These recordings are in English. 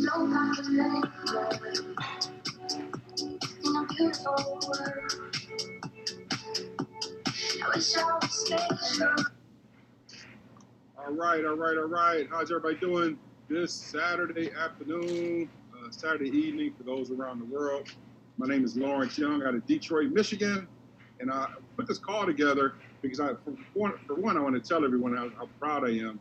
no pocket anywhere in a beautiful world. I wish I would stay strong. All right, all right, all right. How's everybody doing this Saturday afternoon, Saturday evening for those around the world? My name is Lawrence Young out of Detroit, Michigan, and I put this call together because for one, I want to tell everyone how proud I am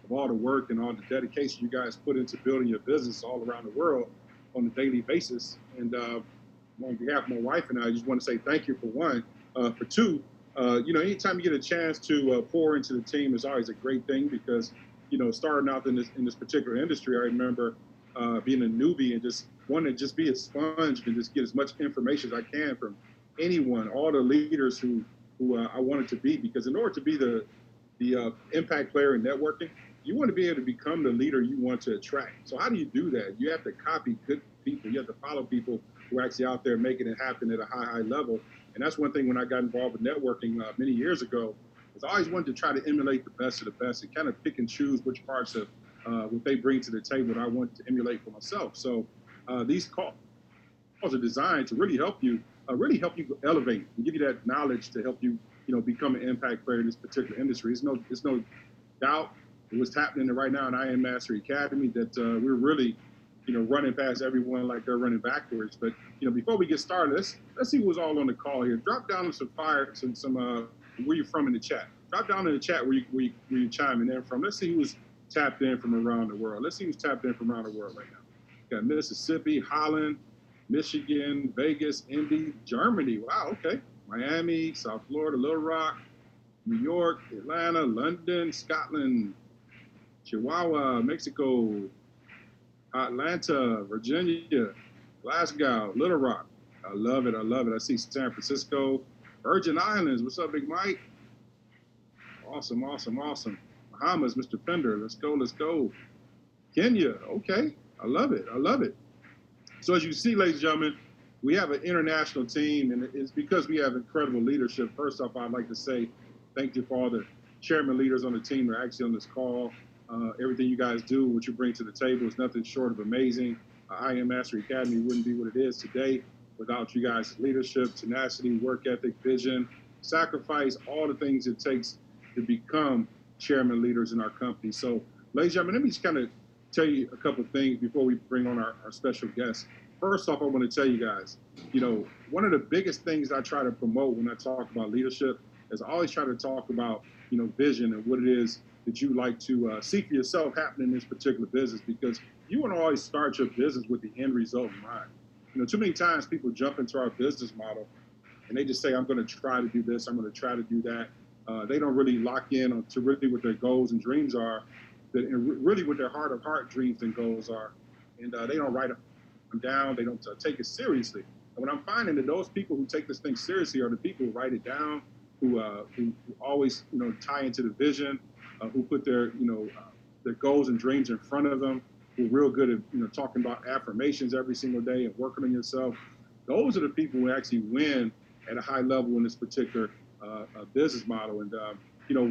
of all the work and all the dedication you guys put into building your business all around the world on a daily basis. And on behalf of my wife and I just want to say thank you for one. For two, anytime you get a chance to pour into the team is always a great thing because, starting out in this particular industry, I remember being a newbie and just wanting to just be a sponge and just get as much information as I can from anyone, all the leaders who I wanted to be, because in order to be the impact player in networking, you want to be able to become the leader you want to attract. So how do you do that? You have to copy good people. You have to follow people who are actually out there making it happen at a high level. And that's one thing when I got involved with networking many years ago, is I always wanted to try to emulate the best of the best and kind of pick and choose which parts of what they bring to the table that I want to emulate for myself. So these calls are designed to really help you elevate and give you that knowledge to help you, become an impact player in this particular industry. It's no doubt what's happening right now in IM Mastery Academy that we're really, running past everyone like they're running backwards. But before we get started, let's see who's all on the call here. Drop down some where you're from in the chat. Drop down in the chat where you're chiming in from. Let's see who's tapped in from around the world. Let's see who's tapped in from around the world right now. Got Mississippi, Holland, Michigan, Vegas, Indy, Germany. Wow, okay. Miami, South Florida, Little Rock, New York, Atlanta, London, Scotland, Chihuahua, Mexico, Atlanta, Virginia, Glasgow, Little Rock. I love it. I love it. I see San Francisco, Virgin Islands. What's up, Big Mike? Awesome, awesome, awesome. Bahamas, Mr. Pender. Let's go, let's go. Kenya. Okay. I love it. I love it. So as you see, ladies and gentlemen, we have an international team, and it's because we have incredible leadership. First off, I'd like to say thank you for all the chairman leaders on the team that are actually on this call. Everything you guys do, what you bring to the table is nothing short of amazing. IM Mastery Academy wouldn't be what it is today without you guys' leadership, tenacity, work ethic, vision, sacrifice, all the things it takes to become chairman leaders in our company. So, ladies and gentlemen, let me just kind of tell you a couple of things before we bring on our special guest. First off, I want to tell you guys, one of the biggest things I try to promote when I talk about leadership is I always try to talk about, vision and what it is that you like to see for yourself happen in this particular business, because you want to always start your business with the end result in mind. Too many times people jump into our business model and they just say, I'm going to try to do this, I'm going to try to do that. They don't really lock in on to really what their goals and dreams are, and really what their heart of heart dreams and goals are. And they don't write them down. They don't take it seriously. And what I'm finding that those people who take this thing seriously are the people who write it down, who always, tie into the vision, who put their goals and dreams in front of them, who are real good at, talking about affirmations every single day and working on yourself. Those are the people who actually win at a high level in this particular business model. And,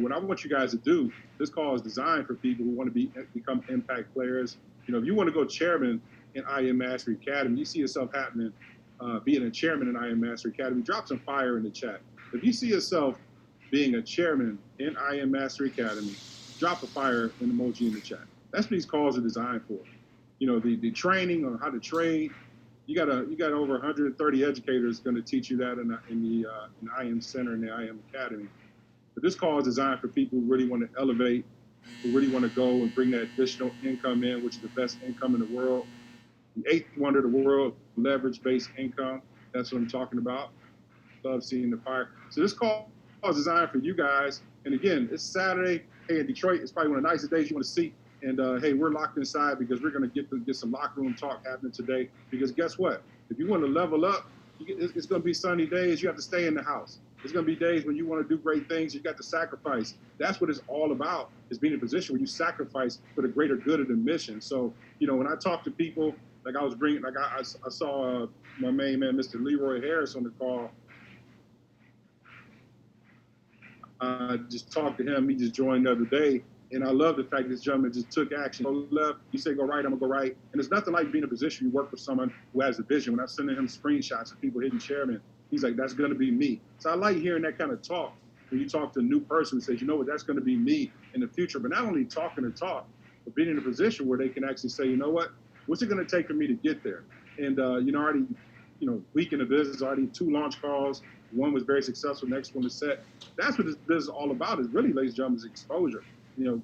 what I want you guys to do, this call is designed for people who want to become impact players. If you want to go chairman in IM Mastery Academy, you see yourself happening, being a chairman in IM Mastery Academy, drop some fire in the chat. If you see yourself being a chairman in IM Mastery Academy, drop a fire in emoji in the chat. That's what these calls are designed for. The training on how to trade. You got over 130 educators going to teach you that in the IM Center and the IM Academy. But this call is designed for people who really want to elevate, who really want to go and bring that additional income in, which is the best income in the world. The eighth wonder of the world, leverage-based income. That's what I'm talking about. Love seeing the fire. So this call is designed for you guys. And again, it's Saturday. Hey, in Detroit, it's probably one of the nicest days you want to see. And hey, we're locked inside because we're going to get some locker room talk happening today. Because guess what? If you want to level up, it's going to be sunny days. You have to stay in the house. There's going to be days when you want to do great things. You got to sacrifice. That's what it's all about, is being in a position where you sacrifice for the greater good of the mission. So, when I talk to people, like I saw my main man, Mr. Leroy Harris, on the call. Just talked to him. He just joined the other day, And I love the fact this gentleman just took action. Go left, you say go right, I'm gonna go right. And it's nothing like being in a position you work with someone who has a vision. When I'm sending him screenshots of people hitting chairman, he's like, that's gonna be me. So I like hearing that kind of talk when you talk to a new person who says, you know what, that's gonna be me in the future. But not only talking the talk, but being in a position where they can actually say, you know what's it gonna take for me to get there? And already, week in the business, already 2 launch calls. One was very successful, next one is set. That's what this business is all about, is really, ladies and gentlemen, is exposure.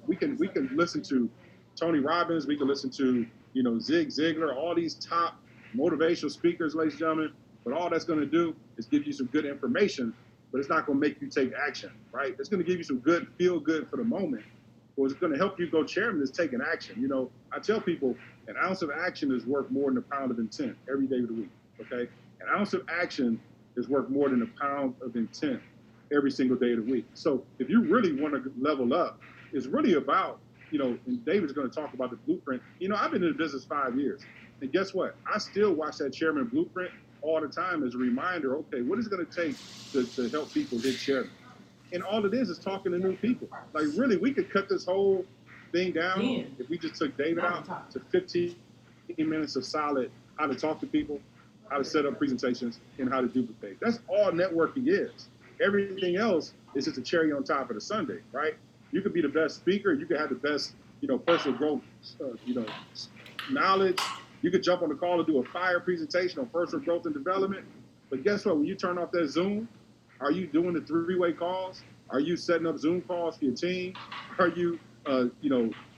We can listen to Tony Robbins, we can listen to, Zig Ziglar, all these top motivational speakers, ladies and gentlemen, but all that's going to do is give you some good information, but it's not going to make you take action, right? It's going to give you some good, feel good for the moment, or it's going to help you go chairman is taking action. I tell people an ounce of action is worth more than a pound of intent every day of the week, okay? An ounce of action is worth more than a pound of intent every single day of the week. So if you really want to level up, it's really about, and David's going to talk about the blueprint. I've been in the business 5 years. And guess what? I still watch that chairman blueprint all the time as a reminder, okay, what is it going to take to help people hit chairman? And all it is talking to new people. Like, really, we could cut this whole thing down if we just took David out to 15 minutes of solid how to talk to people, how to set up presentations, and how to duplicate. That's all networking is. Everything else is just a cherry on top of the sundae, right? You could be the best speaker. You could have the best, personal growth, knowledge. You could jump on the call and do a fire presentation on personal growth and development. But guess what? When you turn off that Zoom, are you doing the 3-way calls? Are you setting up Zoom calls for your team? Are you,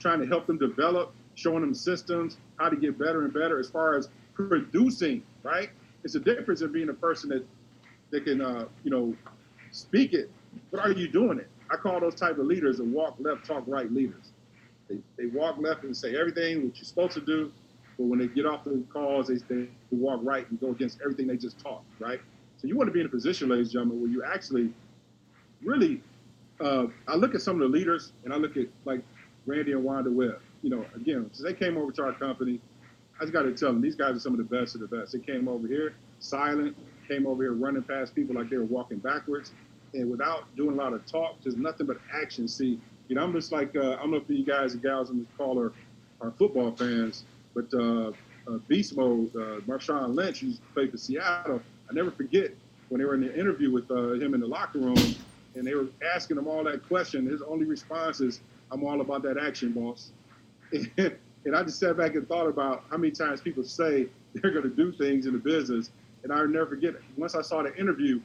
trying to help them develop, showing them systems, how to get better and better as far as producing, right? It's a difference in being a person that can, speak it, but are you doing it? I call those type of leaders the walk left, talk right leaders. They walk left and say everything what you're supposed to do, but when they get off the calls, they walk right and go against everything they just taught, right? So you want to be in a position, ladies and gentlemen, where you actually really, I look at some of the leaders, and I look at like Randy and Wanda Webb. Again, since they came over to our company, I just got to tell them, these guys are some of the best of the best. They came over here silent, came over here running past people like they were walking backwards, and without doing a lot of talk, just nothing but action. See, I'm just like, I don't know if you guys and gals on this call are football fans, but Beast Mode, Marshawn Lynch, who played for Seattle, I never forget when they were in the interview with him in the locker room, and they were asking him all that question. His only response is, I'm all about that action, boss. And I just sat back and thought about how many times people say they're going to do things in the business, and I'll never forget it. Once I saw the interview,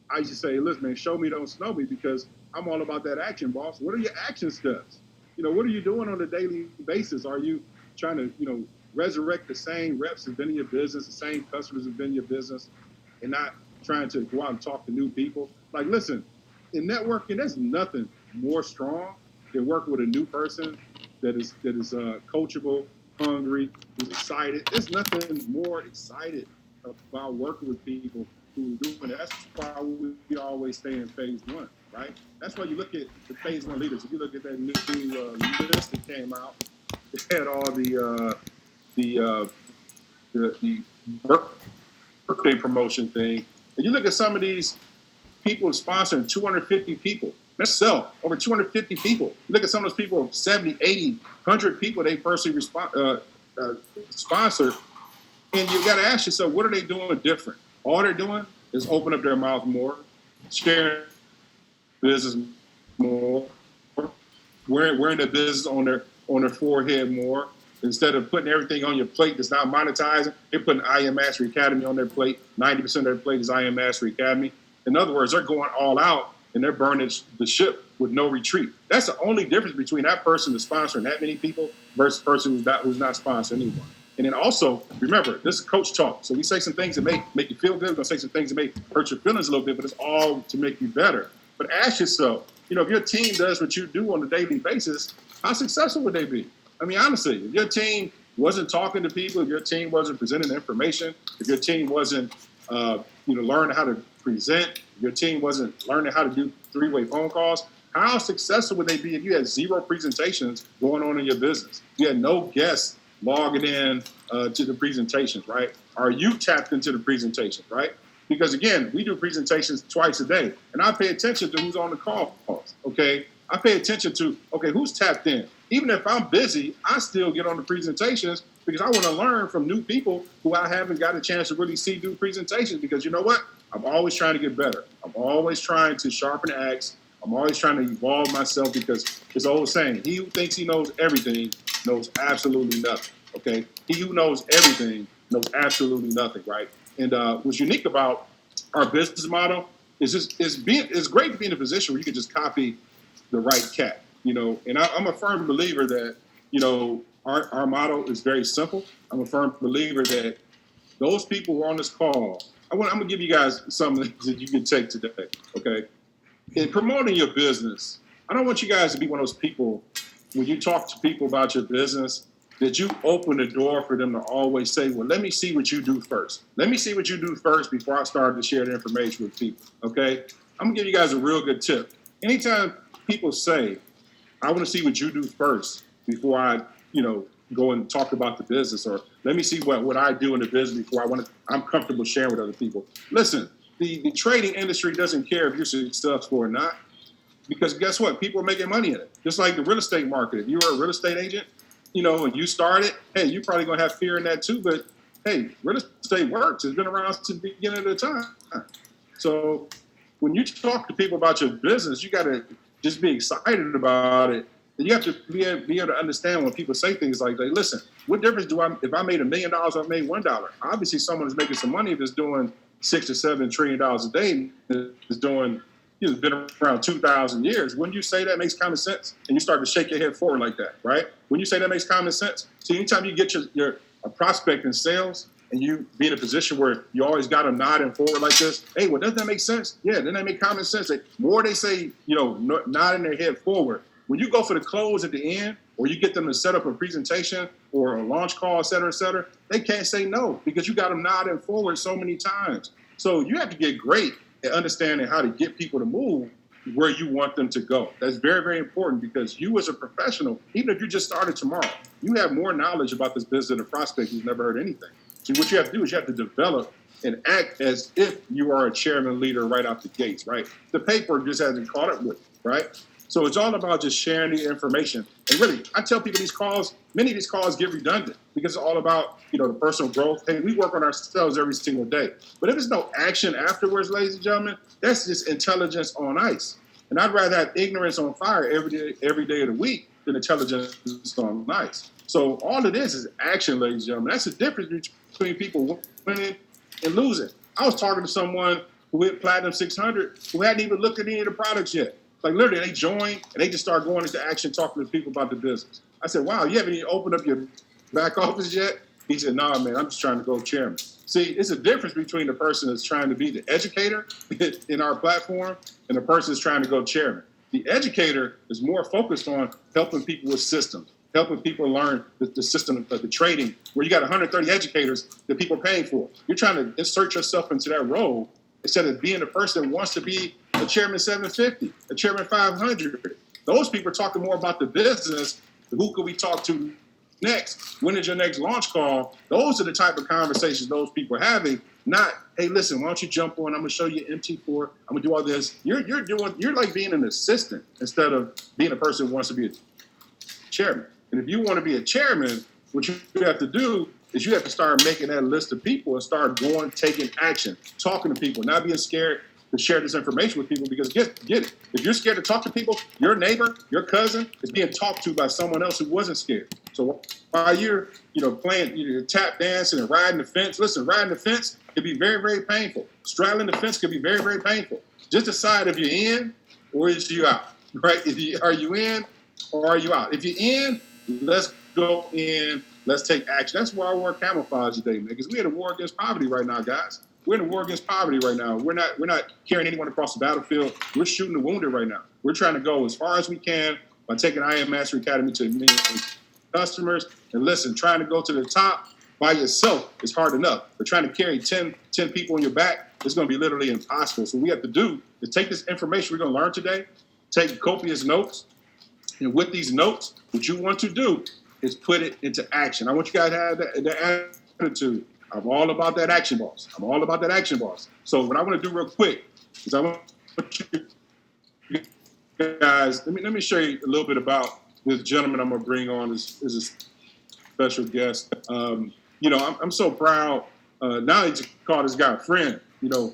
I used to say, listen, man, show me, don't snow me, because I'm all about that action, boss. What are your action steps? What are you doing on a daily basis? Are you trying to, resurrect the same reps that have been in your business, the same customers that have been in your business, and not trying to go out and talk to new people? Like, listen, in networking, there's nothing more strong than working with a new person that is coachable, hungry, who's excited. There's nothing more excited about working with people who are doing it. That's why we always stay in phase 1, right? That's why you look at the phase 1 leaders. If you look at that new list that came out, it had all the birthday promotion thing, and you look at some of these people sponsoring 250 people. Let's sell over 250 people. You look at some of those people, 70, 80, 100 people they personally sponsored, and you got to ask yourself, what are they doing different? All they're doing is open up their mouth more, sharing business more, wearing the business on their forehead more. Instead of putting everything on your plate that's not monetizing, they're putting I Am Mastery Academy on their plate. 90% of their plate is I Am Mastery Academy. In other words, they're going all out and they're burning the ship with no retreat. That's the only difference between that person that's sponsoring that many people versus the person who's not sponsoring anyone. And then also, remember, this is coach talk. So we say some things that make you feel good. We're going to say some things that may hurt your feelings a little bit, but it's all to make you better. But ask yourself, if your team does what you do on a daily basis, how successful would they be? I mean, honestly, if your team wasn't talking to people, if your team wasn't presenting information, if your team wasn't, learning how to present, if your team wasn't learning how to do 3-way phone calls, how successful would they be if you had 0 presentations going on in your business? You had no guests logging in to the presentations, right? Are you tapped into the presentations, right? Because again, we do presentations twice a day, and I pay attention to who's on the calls, okay? I pay attention to, okay, who's tapped in? Even if I'm busy, I still get on the presentations because I want to learn from new people who I haven't got a chance to really see do presentations, because you know what? I'm always trying to get better. I'm always trying to sharpen the axe. I'm always trying to evolve myself, because it's the old saying, he who thinks he knows everything knows absolutely nothing, okay? He who knows everything knows absolutely nothing, right? And what's unique about our business model is it's great to be in a position where you can just copy the right cat, you know. And I'm a firm believer that, you know, our model is very simple. I'm a firm believer that those people who are on this call, I'm going to give you guys something that you can take today, okay? In promoting your business, I don't want you guys to be one of those people, when you talk to people about your business, that you open the door for them to always say, well, let me see what you do first. Let me see what you do first before I start to share the information with people, okay? I'm going to give you guys a real good tip. Anytime people say, I want to see what you do first before I, you know, go and talk about the business, or let me see what I do in the business before I'm comfortable sharing with other people. Listen, the trading industry doesn't care if you're successful or not, because guess what? People are making money in it. Just like the real estate market. If you were a real estate agent, you know, and you started, hey, you're probably going to have fear in that too, but hey, real estate works. It's been around since the beginning of the time. So when you talk to people about your business, you got to just be excited about it. And you have to be able to understand when people say things like, listen, what difference if I made $1 million or I made $1? Obviously, someone is making some money if it's doing $6 to $7 trillion a day, is doing, you know, been around 2,000 years. When you say that makes common sense, and you start to shake your head forward like that, right? When you say that makes common sense, see, anytime you get your a prospect in sales, and you be in a position where you always got them nodding forward like this, hey, well, doesn't that make sense? Yeah, doesn't that make common sense? The more they say, you know, nodding their head forward, when you go for the close at the end, or you get them to set up a presentation or a launch call, et cetera, they can't say no, because you got them nodding forward so many times. So you have to get great at understanding how to get people to move where you want them to go. That's very, very important, because you as a professional, even if you just started tomorrow, you have more knowledge about this business than a prospect who's never heard anything. So what you have to do is you have to develop and act as if you are a chairman leader right out the gates, right? The paper just hasn't caught up with it, right? So it's all about just sharing the information. And really, I tell people many of these calls get redundant, because it's all about, you know, the personal growth. Hey, we work on ourselves every single day. But if there's no action afterwards, ladies and gentlemen, that's just intelligence on ice. And I'd rather have ignorance on fire every day of the week than intelligence on ice. So all it is action, ladies and gentlemen. That's the difference between people winning and losing. I was talking to someone who hit Platinum 600 who hadn't even looked at any of the products yet. Like literally, they joined and they just started going into action, talking to people about the business. I said, wow, you haven't even opened up your back office yet? He said, nah, man, I'm just trying to go chairman. See, it's a difference between the person that's trying to be the educator in our platform and the person that's trying to go chairman. The educator is more focused on helping people with systems, helping people learn the system of the trading, where you got 130 educators that people are paying for. You're trying to insert yourself into that role instead of being the person that wants to be a chairman 750, a chairman 500. Those people are talking more about the business. Who could we talk to next? When is your next launch call? Those are the type of conversations those people are having. Not, hey, listen, why don't you jump on? I'm gonna show you MT4. I'm gonna do all this. You're like being an assistant instead of being a person who wants to be a chairman. And if you want to be a chairman, what you have to do is you have to start making that list of people and start taking action, talking to people, not being scared to share this information with people, because get it. If you're scared to talk to people, your neighbor, your cousin is being talked to by someone else who wasn't scared. So while you're, playing, tap dancing and riding the fence, listen, riding the fence can be very, very painful. Straddling the fence can be very, very painful. Just decide if you're in or is you out, right? Are you in or are you out? If you're in, let's go in. Let's take action. That's why I wear camouflage today, man, because we're in a war against poverty right now, guys. We're in a war against poverty right now. We're not carrying anyone across the battlefield. We're shooting the wounded right now. We're trying to go as far as we can by taking I Am Mastery Academy to million customers. And listen, trying to go to the top by yourself is hard enough. But trying to carry 10 people on your back is going to be literally impossible. So what we have to do is take this information we're going to learn today, take copious notes, and with these notes, what you want to do is put it into action. I want you guys to have that attitude. I'm all about that action, boss. I'm all about that action, boss. So what I want to do real quick is I want you guys, let me show you a little bit about this gentleman I'm gonna bring on as a special guest. I'm so proud. Now he just called this guy a friend.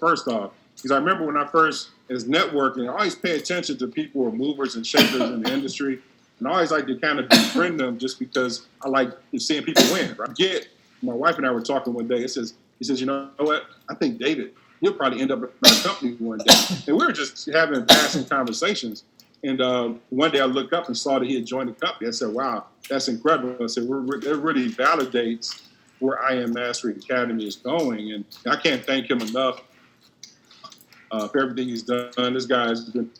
First off, because I remember when I first is networking, I always pay attention to people who are movers and shakers in the industry, and I always like to kind of befriend them just because I like seeing people win. Right? My wife and I were talking one day. He says, you know what? I think David, he'll probably end up at our company one day. And we were just having passing conversations. And one day I looked up and saw that he had joined the company. I said, wow, that's incredible. I said, it really validates where I Am Mastery Academy is going. And I can't thank him enough for everything he's done. This guy has been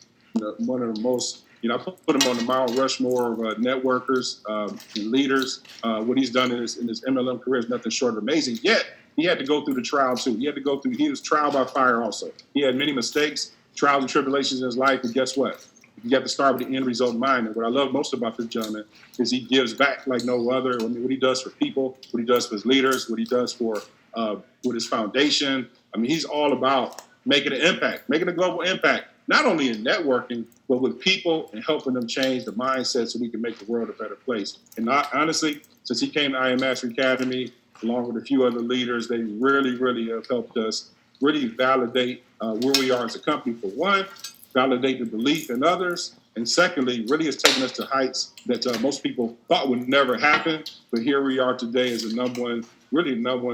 one of the most, I put him on the Mount Rushmore of networkers and leaders. What he's done in his MLM career is nothing short of amazing. Yet, he had to go through the trial, too. He was trial by fire also. He had many mistakes, trials and tribulations in his life, and guess what? You got to start with the end result in mind. And what I love most about this gentleman is he gives back like no other. I mean, what he does for people, what he does for his leaders, what he does for with his foundation. I mean, he's all about making an impact, making a global impact, not only in networking, but with people and helping them change the mindset so we can make the world a better place. And honestly, since he came to I Am Mastery Academy, along with a few other leaders, they really, really have helped us really validate where we are as a company, for one, validate the belief in others, and secondly, really has taken us to heights that most people thought would never happen. But here we are today as the number one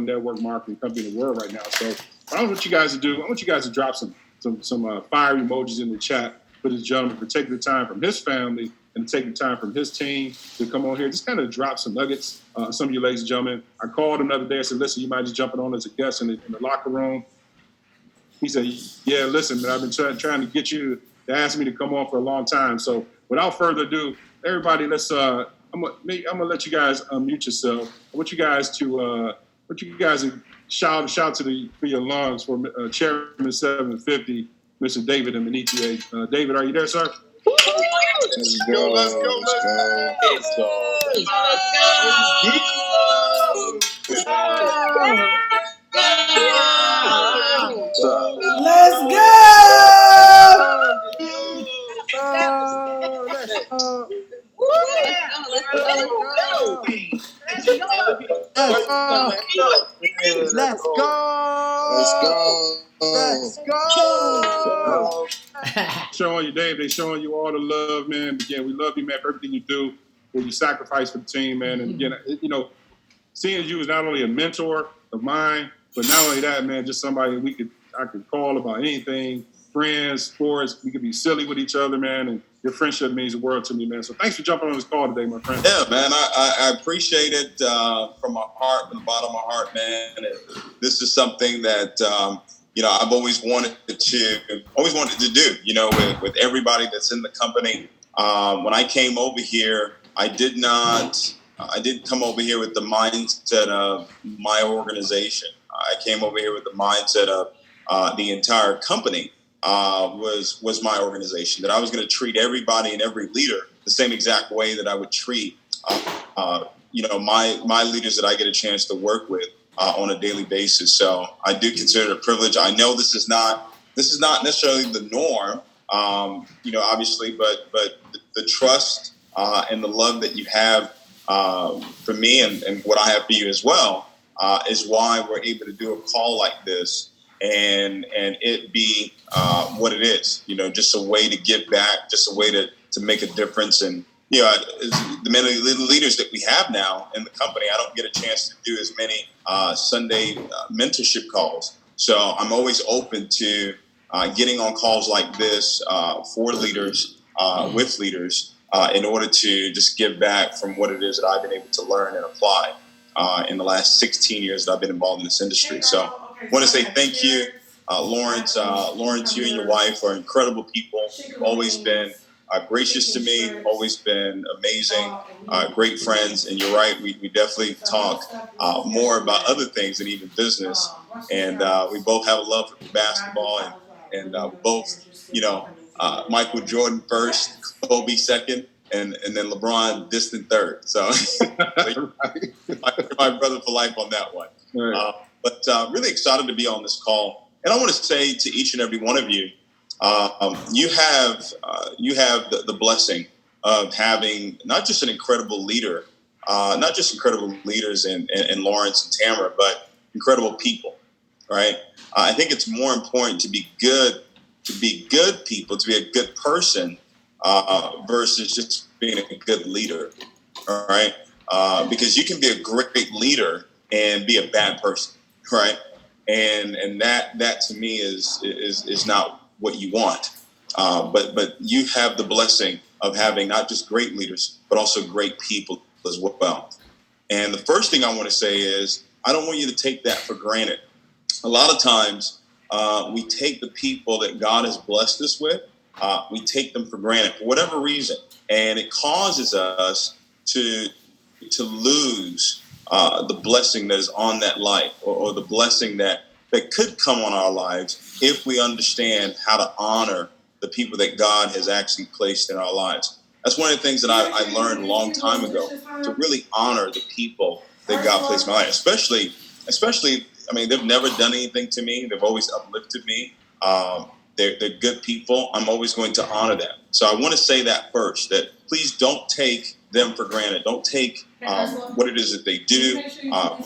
network marketing company in the world right now. So I don't want you guys to do. I want you guys to drop some fire emojis in the chat for this gentleman for taking the time from his family and taking the time from his team to come on here. Just kind of drop some nuggets. Some of you ladies and gentlemen, I called him the other day. I said, listen, you might just jumping on as a guest in the locker room. He said, yeah, listen, man, I've been trying to get you to ask me to come on for a long time. So without further ado, everybody, I'm gonna let you guys unmute yourself. I want you guys to shout for your lungs for Chairman 750, Mr. David Imonitie. David, are you there, sir? Let's go. Showing you, Dave. They're showing you all the love, man. Again, we love you, man, for everything you do, what you sacrifice for the team, man. And again, seeing you as not only a mentor of mine, but not only that, man, just somebody I could call about anything, friends, sports. We could be silly with each other, man. And your friendship means the world to me, man. So thanks for jumping on this call today, my friend. Yeah, man, I appreciate it from my heart, from the bottom of my heart, man. And this is something that I've always wanted to do, with everybody that's in the company. When I came over here, I didn't come over here with the mindset of my organization. I came over here with the mindset of the entire company was my organization, that I was going to treat everybody and every leader the same exact way that I would treat my leaders that I get a chance to work with on a daily basis. So I do consider it a privilege. I know this is not necessarily the norm, obviously, but the trust and the love that you have for me and what I have for you as well is why we're able to do a call like this and it be what it is, just a way to give back, just a way to make a difference. And the many leaders that we have now in the company, I don't get a chance to do as many Sunday mentorship calls. So I'm always open to getting on calls like this for leaders, with leaders, in order to just give back from what it is that I've been able to learn and apply in the last 16 years that I've been involved in this industry. So I want to say thank you, Lawrence. Lawrence, you and your wife are incredible people. Always been gracious to me, always been amazing, great friends. And you're right, we definitely talk more about other things than even business. And we both have a love for basketball, and both, Michael Jordan first, Kobe second, and then LeBron distant third. So my brother for life on that one. Right. But really excited to be on this call. And I want to say to each and every one of you, You have the blessing of having not just an incredible leader, not just incredible leaders in Lawrence and Tamara, but incredible people, right? I think it's more important to be good people, to be a good person, versus just being a good leader, all right? Because you can be a great leader and be a bad person, right? And that to me is not what you want. But you have the blessing of having not just great leaders, but also great people as well. And the first thing I want to say is I don't want you to take that for granted. A lot of times we take the people that God has blessed us with, we take them for granted for whatever reason, and it causes us to lose the blessing that is on that life, or the blessing that could come on our lives if we understand how to honor the people that God has actually placed in our lives. That's one of the things that I learned a long time ago, to really honor the people that God placed in my life, especially. I mean, they've never done anything to me. They've always uplifted me. They're good people. I'm always going to honor them. So I want to say that first, that please don't take them for granted. Don't take what it is that they do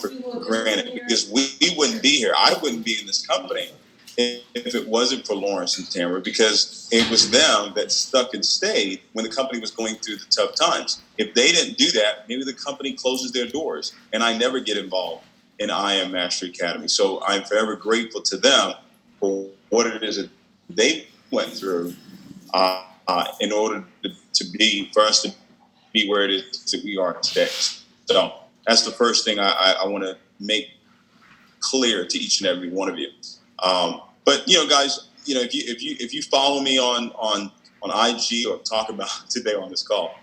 for granted, because we wouldn't be here. I wouldn't be in this company if it wasn't for Lawrence and Tamara, because it was them that stuck and stayed when the company was going through the tough times. If they didn't do that, maybe the company closes their doors and I never get involved in I Am Mastery Academy. So I'm forever grateful to them for what it is that they went through in order for us to be where it is that we are today. So that's the first thing I want to make clear to each and every one of you. But guys, if you follow me on IG, or talk about today on this call,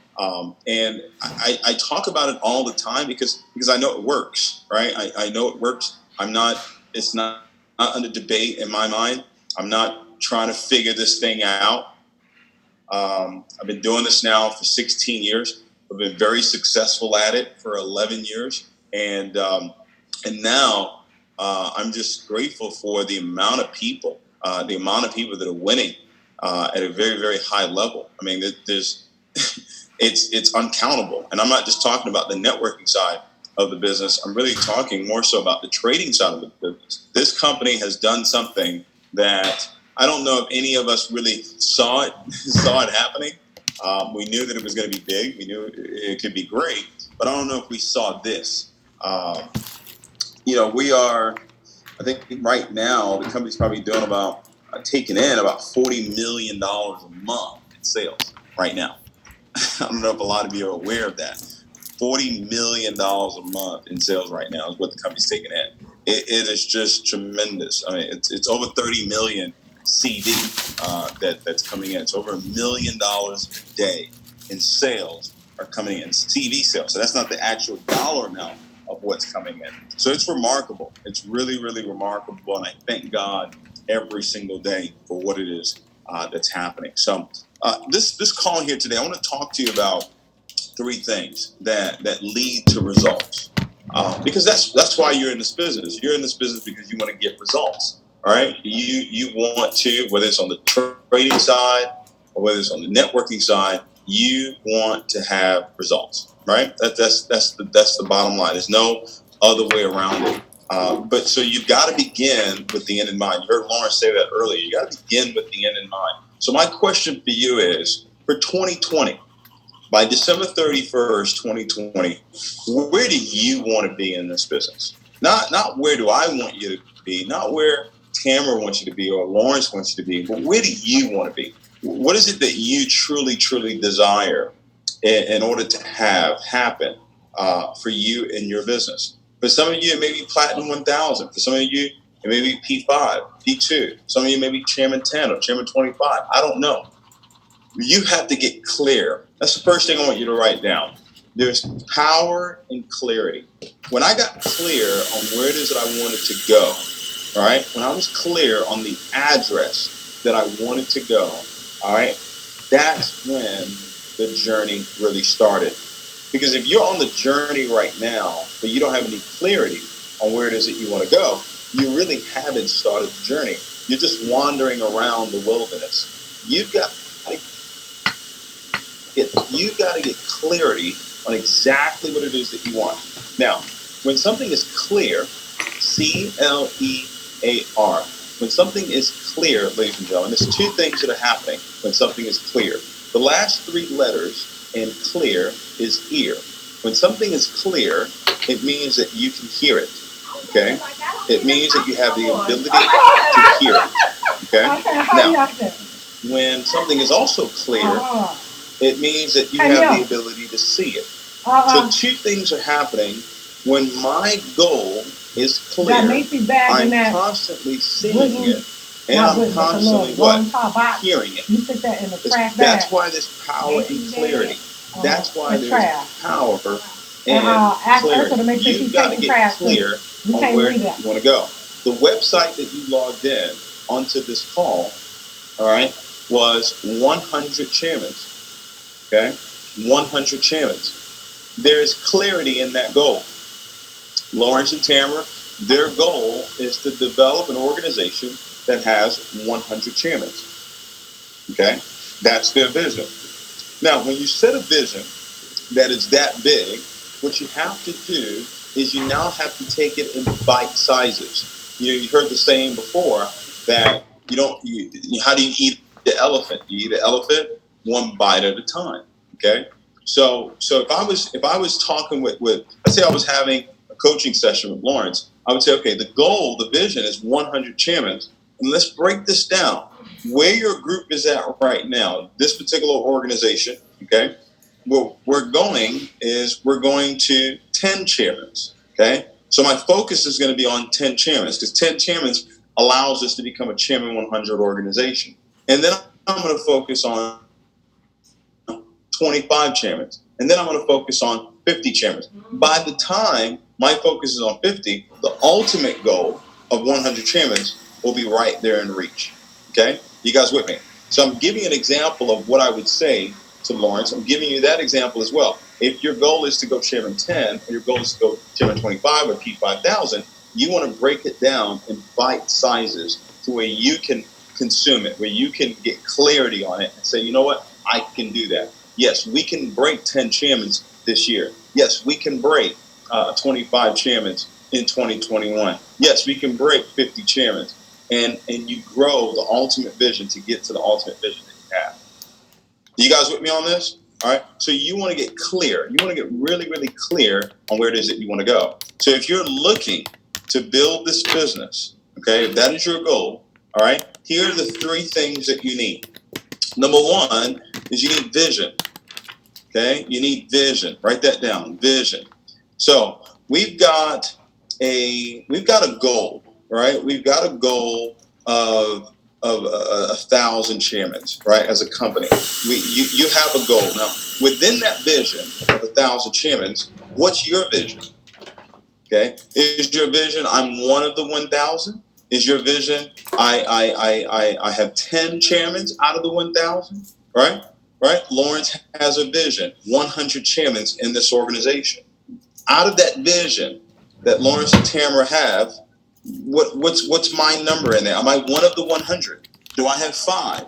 and I talk about it all the time because I know it works, right? I know it works. It's not under debate in my mind. I'm not trying to figure this thing out. I've been doing this now for 16 years. I've been very successful at it for 11 years. And now I'm just grateful for the amount of people that are winning at a very, very high level. I mean, there's it's uncountable. And I'm not just talking about the networking side of the business. I'm really talking more so about the trading side of the business. This company has done something that I don't know if any of us really saw it happening. We knew that it was going to be big. We knew it could be great, but I don't know if we saw this. We are, I think right now, the company's probably doing about, taking in about $40 million a month in sales right now. I don't know if a lot of you are aware of that. $40 million a month in sales right now is what the company's taking in. It is just tremendous. I mean, it's over 30 million CD that's coming in. It's over $1 million a day in sales are coming in, CD sales. So that's not the actual dollar amount of what's coming in. So it's remarkable. It's really, really remarkable. And I thank God every single day for what it is that's happening. So this call here today, I want to talk to you about 3 things that lead to results. Because that's why you're in this business. You're in this business because you want to get results. All right. You want to, whether it's on the trading side or whether it's on the networking side, you want to have results. Right. That's the bottom line. There's no other way around it. But so you've got to begin with the end in mind. You heard Lawrence say that earlier. You got to begin with the end in mind. So my question for you is, for 2020, by December 31st, 2020, where do you want to be in this business? Not where do I want you to be, not where Tamara wants you to be or Lawrence wants you to be, but where do you want to be? What is it that you truly, truly desire in order to have happen for you in your business? For some of you, it may be Platinum 1000. For some of you, it may be P5, P2. Some of you may be Chairman 10 or Chairman 25. I don't know. You have to get clear. That's the first thing I want you to write down. There's power in clarity. When I got clear on where it is that I wanted to go, all right, when I was clear on the address that I wanted to go, all right, that's when the journey really started. Because if you're on the journey right now, but you don't have any clarity on where it is that you want to go, you really haven't started the journey. You're just wandering around the wilderness. You've got to get clarity on exactly what it is that you want. Now, when something is clear, CLEAR, when something is clear, ladies and gentlemen, there's two things that are happening when something is clear. The last three letters in clear is ear. When something is clear, it means that you can hear it. Okay? It means that you have the ability to hear it. Okay? Now, when something is also clear, it means that you have the ability to see it. So two things are happening. When my goal is clear, I'm constantly seeing it, and I'm constantly hearing it. That's why there's power in clarity. That's why there's power in clarity. You've got to get clear on where you want to go. The website that you logged in onto this call, all right, was 100 chairmen. Okay, 100 chairmen. There is clarity in that goal. Lawrence and Tamara, their goal is to develop an organization that has 100 chairmen. Okay, that's their vision. Now, when you set a vision that is that big, what you have to do is you now have to take it in bite sizes. You heard the saying before that how do you eat the elephant? You eat the elephant one bite at a time. Okay, so if I was talking with let's say I was having a coaching session with Lawrence, I would say, okay, the vision is 100 chairmen, and let's break this down. Where your group is at right now, this particular organization, okay, we're going to 10 chairmen, okay? So my focus is going to be on 10 chairmen because 10 chairmen allows us to become a Chairman 100 organization. And then I'm going to focus on 25 chairmen. And then I'm going to focus on 50 chairmen. By the time my focus is on 50, the ultimate goal of 100 chairmen will be right there in reach. Okay? You guys with me? So I'm giving an example of what I would say to Lawrence. I'm giving you that example as well. If your goal is to go Chairman 10, or your goal is to go Chairman 25 or P5000, you want to break it down in bite sizes to where you can consume it, where you can get clarity on it and say, you know what, I can do that. Yes, we can break 10 chairmen this year. Yes, we can break 25 chairmen in 2021. Yes, we can break 50 chairmen. And you grow the ultimate vision to get to the ultimate vision that you have. You guys with me on this? All right. So you want to get clear. You want to get really, really clear on where it is that you want to go. So if you're looking to build this business, okay, if that is your goal, all right, here are the three things that you need. Number one is you need vision. Okay, you need vision. Write that down. Vision. So we've got a goal, right? We've got a goal of 1,000 chairmen, right? As a company, you have a goal now. Within that vision of 1,000 chairmen, what's your vision? Okay, is your vision I'm one of the 1,000? Is your vision I have 10 chairmen out of the 1,000? Right? Right? Lawrence has a vision, 100 chairmen in this organization. Out of that vision that Lawrence and Tamara have, what's my number in there? Am I one of the 100? Do I have 5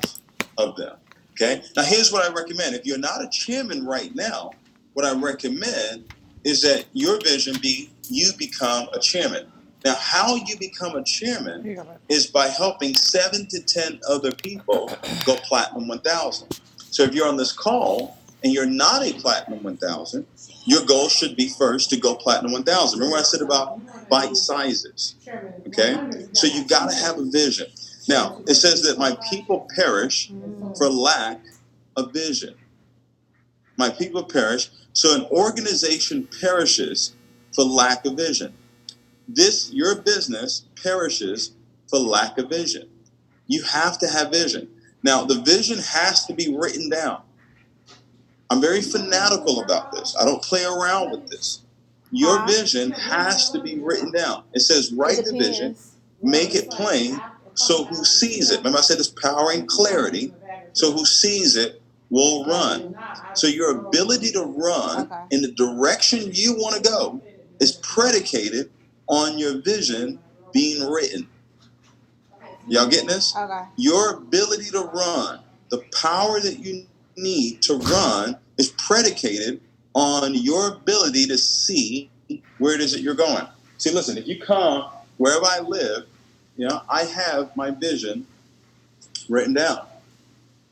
of them? Okay. Now here's what I recommend. If you're not a chairman right now, what I recommend is that your vision be you become a chairman. Now, how you become a chairman is by helping 7 to 10 other people go Platinum 1000. So if you're on this call and you're not a Platinum 1000, your goal should be first to go Platinum 1000. Remember I said about bite sizes, okay? So you got to have a vision. Now, it says that my people perish for lack of vision. My people perish. So an organization perishes for lack of vision. Your business perishes for lack of vision. You have to have vision. Now, the vision has to be written down. I'm very fanatical about this. I don't play around with this. Your vision has to be written down. It says, write the vision, make it plain, so who sees it. Remember I said it's power and clarity. So who sees it will run. So your ability to run in the direction you want to go is predicated on your vision being written. Y'all getting this? Okay. Your ability to run, the power that you need to run is predicated on your ability to see where it is that you're going. See, listen, if you come wherever I live, I have my vision written down.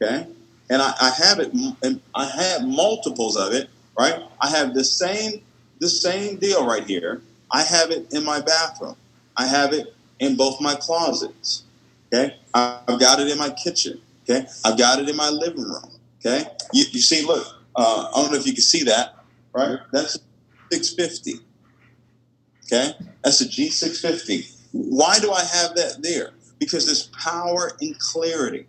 Okay? And I have it, and I have multiples of it, right? I have the same deal right here. I have it in my bathroom. I have it in both my closets. Okay? I've got it in my kitchen. Okay? I've got it in my living room. Okay? You see, look, I don't know if you can see that, right? That's 650. Okay? That's a G650. Why do I have that there? Because there's power in clarity.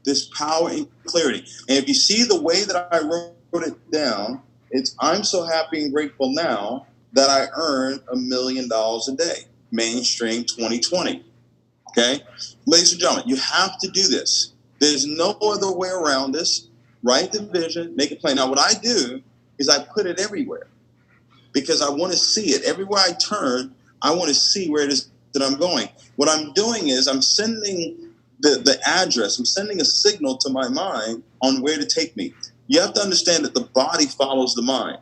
This power and clarity. And if you see the way that I wrote it down, it's I'm so happy and grateful now that I earn $1 million a day. Mainstream 2020. Okay? Ladies and gentlemen, you have to do this. There's no other way around this. Write the vision, make it plain. Now, what I do is I put it everywhere because I want to see it. Everywhere I turn, I want to see where it is that I'm going. What I'm doing is I'm sending the address, I'm sending a signal to my mind on where to take me. You have to understand that the body follows the mind,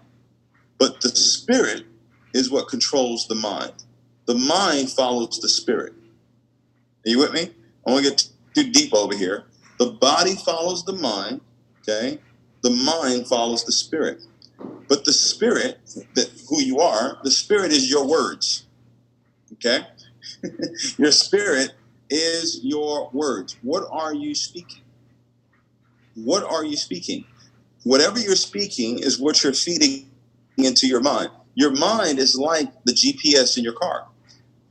but the spirit is what controls the mind. The mind follows the spirit. Are you with me? I won't get too deep over here. The body follows the mind, okay? The mind follows the spirit. But the spirit, that who you are, the spirit is your words, okay? Your spirit is your words. What are you speaking? What are you speaking? Whatever you're speaking is what you're feeding into your mind. Your mind is like the GPS in your car.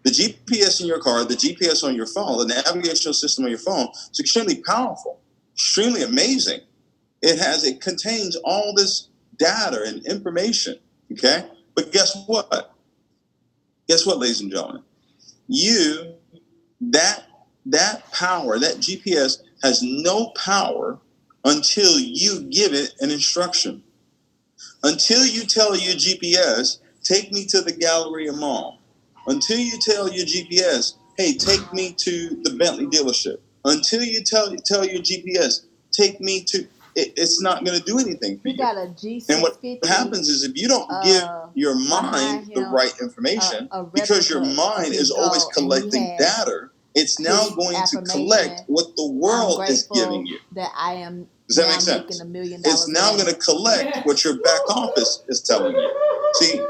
The GPS in your car, the GPS on your phone, the navigational system on your phone is extremely powerful, extremely amazing. It contains all this data and information, okay? But guess what? Guess what, ladies and gentlemen? That power, that GPS has no power until you give it an instruction. Until you tell your GPS, take me to the Galleria Mall. Until you tell your GPS, hey, take me to the Bentley dealership. Until you tell your GPS, take me to, it's not going to do anything for you. Got a G650, and what happens is if you don't give your mind the right information, because your mind is always collecting data, it's now going to collect what the world is giving you. That I am. Does that make sense? $1 million. It's now going to collect what your back office is telling you. See,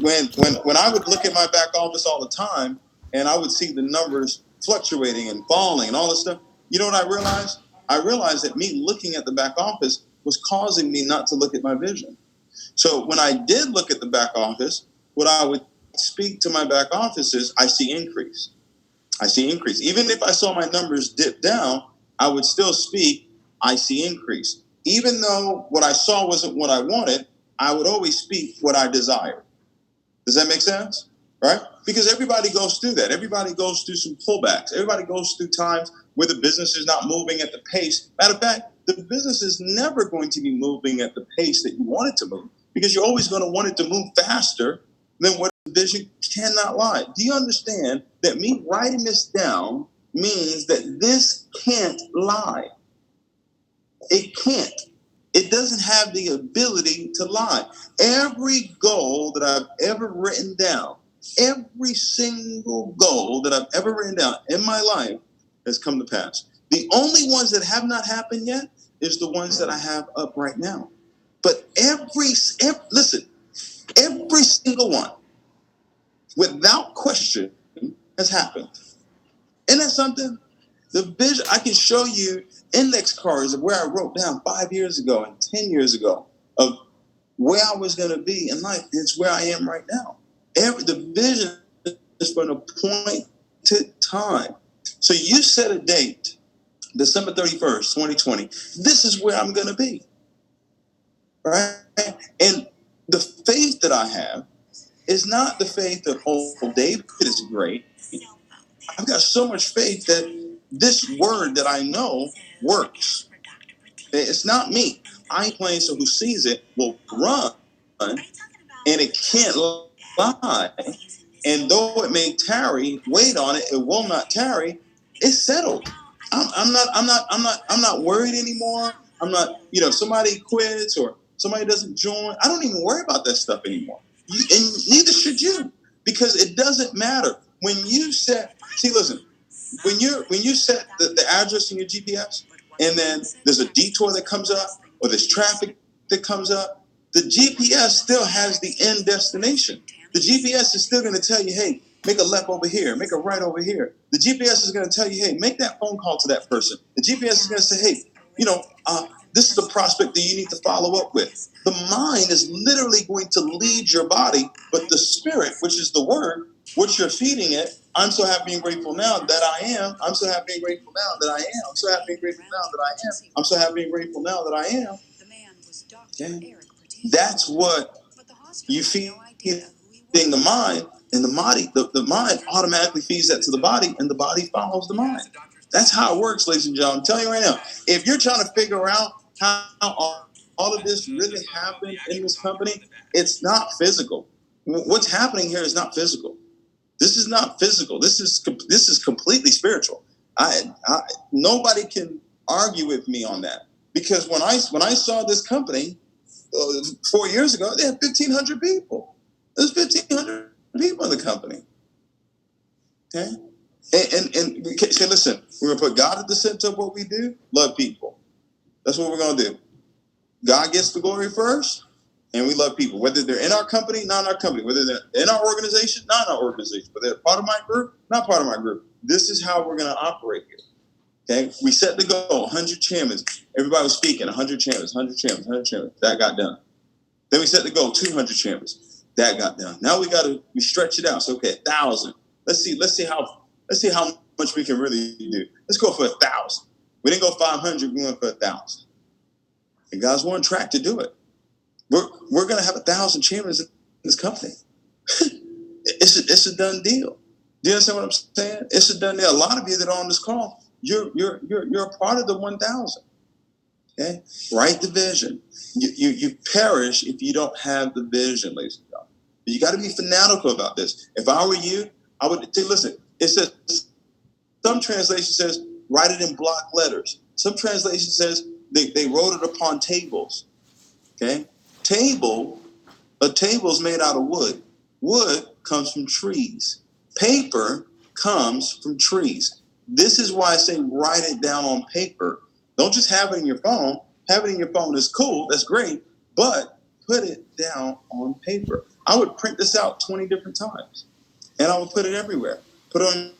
when I would look at my back office all the time, and I would see the numbers fluctuating and falling and all this stuff, you know what I realized? I realized that me looking at the back office was causing me not to look at my vision. So when I did look at the back office, what I would speak to my back office is, I see increase. I see increase. Even if I saw my numbers dip down, I would still speak, I see increase. Even though what I saw wasn't what I wanted, I would always speak what I desired. Does that make sense? Right? Because everybody goes through that. Everybody goes through some pullbacks. Everybody goes through times where the business is not moving at the pace. Matter of fact, the business is never going to be moving at the pace that you want it to move, because you're always going to want it to move faster than what the vision cannot lie. Do you understand that me writing this down means that this can't lie? It can't. It doesn't have the ability to lie. Every goal that I've ever written down, every single goal that I've ever written down in my life has come to pass. The only ones that have not happened yet is the ones that I have up right now. But every single one, without question, has happened. Isn't that something? The vision, I can show you index cards of where I wrote down 5 years ago and 10 years ago of where I was going to be in life. It's where I am right now. The vision is for an appointed time. So you set a date, December 31st, 2020. This is where I'm going to be. Right? And the faith that I have is not the faith of, oh, David is great. I've got so much faith that this word that I know works. It's not me. I ain't playing, so who sees it will run, and it can't lie. And though it may tarry, wait on it, it will not tarry, It's settled. I'm not worried anymore. I'm not, if somebody quits or somebody doesn't join, I don't even worry about that stuff anymore. And neither should you, because it doesn't matter. When you set, see, listen, when you set the address in your GPS, and then there's a detour that comes up, or there's traffic that comes up, the GPS still has the end destination. The GPS is still going to tell you, hey, make a left over here, make a right over here. The GPS is going to tell you, hey, make that phone call to that person. The GPS is going to say, hey, this is the prospect that you need to follow up with. The mind is literally going to lead your body, but the spirit, which is the word, what you're feeding it, I'm so happy and grateful now that I am. I'm so happy and grateful now that I am. I'm so happy and grateful now that I am. I'm so happy and grateful now that I am. Okay? That's what you feed the mind, and the mind automatically feeds that to the body, and the body follows the mind. That's how it works, ladies and gentlemen. I'm telling you right now, if you're trying to figure out how all of this really happened in this company, it's not physical. What's happening here is not physical. This is not physical. This is completely spiritual. Nobody can argue with me on that, because when I saw this company 4 years ago, they had 1,500 people. There's 1,500 people in the company. Okay, and say, listen, we're gonna put God at the center of what we do. Love people. That's what we're gonna do. God gets the glory first, and we love people, whether they're in our company, not in our company, whether they're in our organization, not in our organization, whether they're part of my group, not part of my group. This is how we're going to operate here. Okay, we set the goal: 100 chairmen. Everybody was speaking. 100 chairmen, 100 chairmen, 100 chairmen. That got done. Then we set the goal: 200 chairmen. That got done. Now we stretch it out. So okay, 1,000. Let's see how much we can really do. Let's go for 1,000. We didn't go 500. We went for 1,000. And God's on track to do it. We're going to have 1,000 chairmen in this company. It's a done deal. Do you understand what I'm saying? It's a done deal. A lot of you that are on this call, you're a part of the 1,000. Okay, write the vision. You perish if you don't have the vision, ladies and gentlemen. You got to be fanatical about this. If I were you, I would say, listen. It says, some translation says write it in block letters. Some translation says they wrote it upon tables. Okay, a table is made out of wood. Wood comes from trees. Paper comes from trees. This is why I say write it down on paper. Don't just have it in your phone. Have it in your phone is cool. That's great. But put it down on paper. I would print this out 20 different times, and I would put it everywhere. Put it on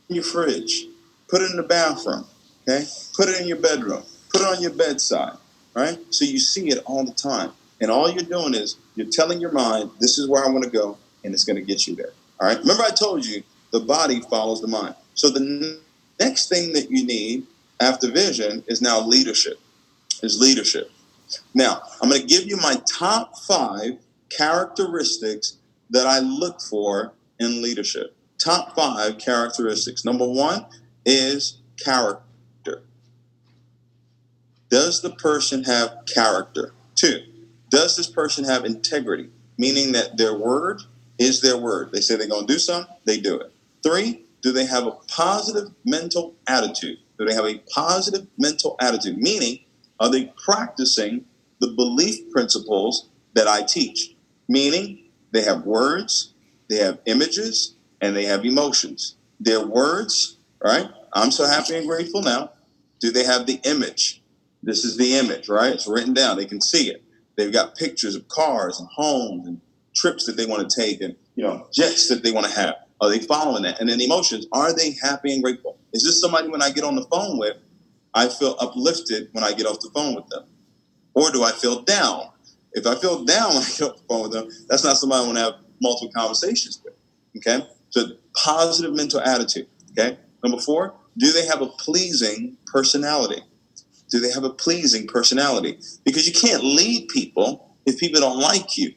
your fridge. Put it in the bathroom. Okay? Put it in your bedroom. Put it on your bedside. Right? So you see it all the time. And all you're doing is you're telling your mind, this is where I want to go, and it's going to get you there. All right? Remember I told you the body follows the mind. So the next thing that you need after vision is now leadership. Now, I'm going to give you my top 5 characteristics that I look for in leadership. Top 5 characteristics. Number 1 is character. Does the person have character? 2, does this person have integrity? Meaning that their word is their word. They say they're going to do something, they do it. 3, do they have a positive mental attitude? Do they have a positive mental attitude? Meaning, are they practicing the belief principles that I teach? Meaning, they have words, they have images, and they have emotions. Their words, right? I'm so happy and grateful now. Do they have the image? This is the image, right? It's written down. They can see it. They've got pictures of cars and homes and trips that they want to take and, jets that they want to have. Are they following that? And then emotions, are they happy and grateful? Is this somebody when I get on the phone with, I feel uplifted when I get off the phone with them? Or do I feel down? If I feel down when I get off the phone with them, that's not somebody I want to have multiple conversations with. Okay? So positive mental attitude. Okay? Number 4, do they have a pleasing personality? Do they have a pleasing personality? Because you can't lead people if people don't like you.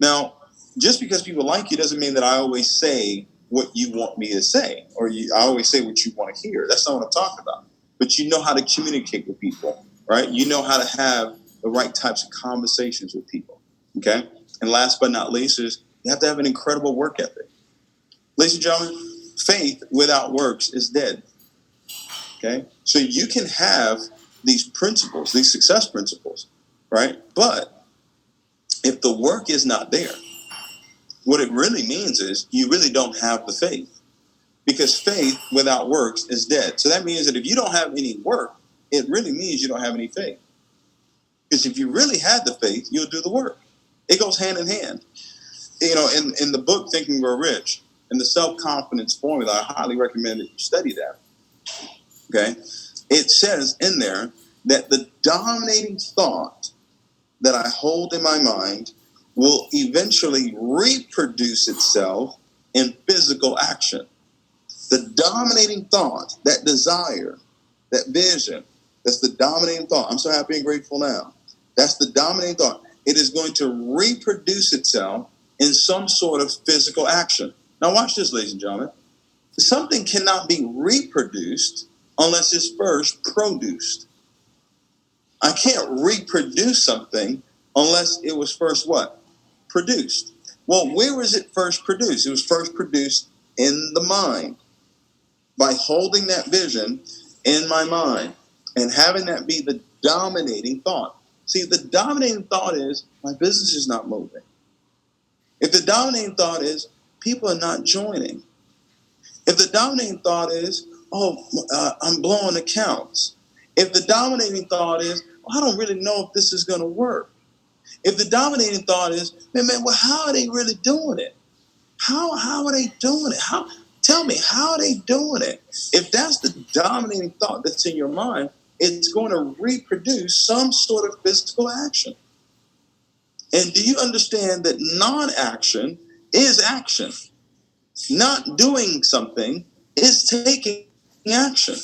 Now, just because people like you doesn't mean that I always say what you want me to say, or I always say what you want to hear. That's not what I'm talking about. But you know how to communicate with people, right? You know how to have the right types of conversations with people, okay? And last but not least is you have to have an incredible work ethic. Ladies and gentlemen, faith without works is dead. Okay, so you can have these principles, these success principles, right? But if the work is not there, what it really means is you really don't have the faith, because faith without works is dead. So that means that if you don't have any work, it really means you don't have any faith. Because if you really had the faith, you'll do the work. It goes hand in hand. You know, in the book Think and Grow Rich, in the self-confidence formula, I highly recommend that you study that. Okay? It says in there that the dominating thought that I hold in my mind will eventually reproduce itself in physical action. The dominating thought, that desire, that vision, that's the dominating thought. I'm so happy and grateful now. That's the dominating thought. It is going to reproduce itself in some sort of physical action. Now watch this, ladies and gentlemen. Something cannot be reproduced unless it's first produced. I can't reproduce something unless it was first what? Produced. Well, where was it first produced? It was first produced in the mind. By holding that vision in my mind and having that be the dominating thought. See, the dominating thought is my business is not moving. If the dominating thought is people are not joining. If the dominating thought is, I'm blowing accounts. If the dominating thought is, I don't really know if this is going to work. If the dominating thought is, man, well, how are they really doing it? How are they doing it? Tell me, how are they doing it? If that's the dominating thought that's in your mind, it's going to reproduce some sort of physical action. And do you understand that non-action is action? Not doing something is taking action.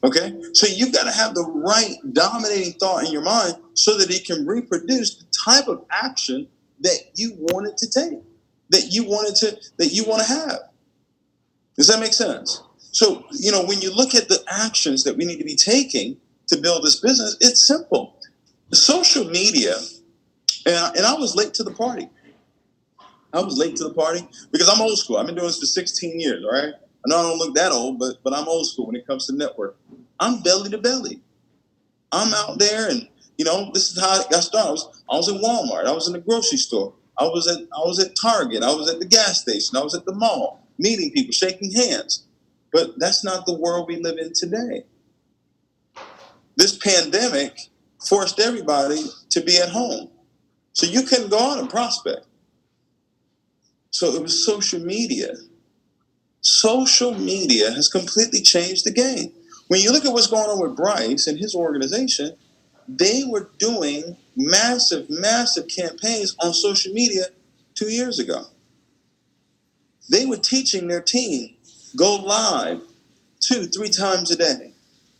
Okay? So you've got to have the right dominating thought in your mind so that it can reproduce the type of action that you want it to take, that you want to have. Does that make sense? So, you know, when you look at the actions that we need to be taking to build this business, it's simple. Social media, and I was late to the party. I was late to the party because I'm old school. I've been doing this for 16 years, all right? I know I don't look that old, but I'm old school when it comes to network. I'm belly to belly. I'm out there, and you know, this is how I got started. I was in Walmart. I was in the grocery store. I was at Target. I was at the gas station. I was at the mall, meeting people, shaking hands. But that's not the world we live in today. This pandemic forced everybody to be at home, so you couldn't go out and prospect. So it was social media. Social media has completely changed the game. When you look at what's going on with Bryce and his organization, they were doing massive campaigns on social media 2 years ago. They were teaching their team, go live 2-3 times a day,